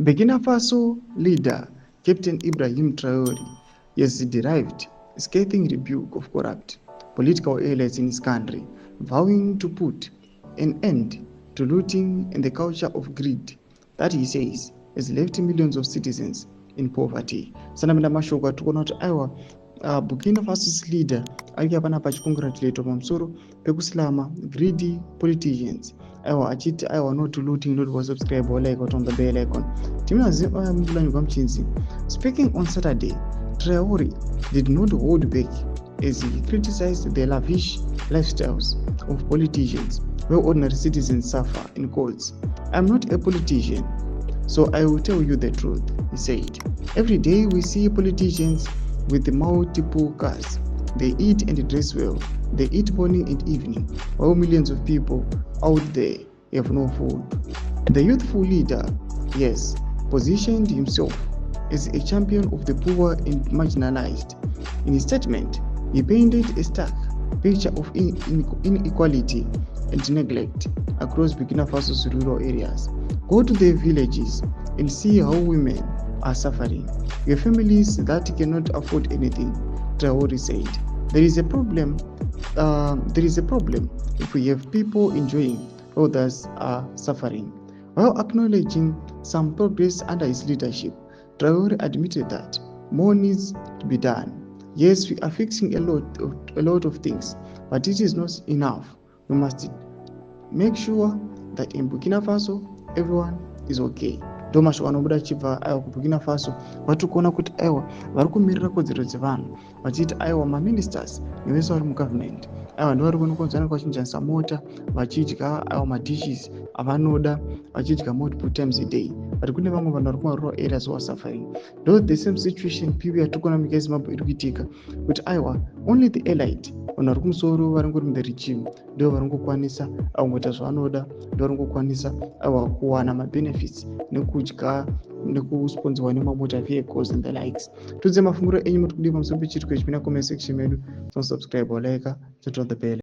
Burkina Faso leader Captain Ibrahim Traore has derived a scathing rebuke of corrupt political elites in his country, vowing to put an end to looting and the culture of greed that he says has left millions of citizens in poverty. Sanamenda mashoko atikuona kuti aiwa Burkina Faso's leader ari apana pachicongratulator pamusoro pekuslama greedy politicians. Aiwa achiti aiwa not looting, not subscribe or like on the bell icon. Speaking on Saturday, Traore did not hold back as he criticized the lavish lifestyles of politicians where ordinary citizens suffer in courts. I'm not a politician, so I will tell you the truth, he said. Every day we see politicians with multiple cars. They eat and dress well. They eat morning and evening, while millions of people out there have no food. The youthful leader, yes, positioned himself as a champion of the poor and marginalized. In his statement, he painted a stark picture of inequality and neglect across Burkina Faso's rural areas. Go to the villages and see how women are suffering. We have families that cannot afford anything, Traore said. There is a problem if we have people enjoying while others are suffering. While acknowledging some progress under his leadership, Traore admitted that more needs to be done. Yes, we are fixing a lot of things, but it is not enough. We must make sure that in Burkina Faso everyone is okay. Domashoko anobuda chibva aiwa kuburkina Faso vatikuona kuti aiwa vari kumirira kodzero dzevanhu vachiti aiwa maministers nevese vari mugovernment aiwa ndo vari kunokonzerana vachishandisa mota vachidya aiwa madishes avanoda vachidya multiple times a day, but kune vamwe vanhu vari kumarural areas who are suffering. Though the same situation people yatikuona munyika yeZimbabwe iri kuitika kuti aiwa only the elite vanhu vari kumusoro vari ngori in the regime ndo vari ngokwanisa kungoita zvavanoda, ndo vari ngokwanisa aiwa kuwana mabenefits nekudya nekusponzerwa nemamota vehicles and the likes. Tudze mafunguro enyu muri kudii pamusoro pechitiko ichi pina comment section medu. Don't subscribe or like, turn on the bell.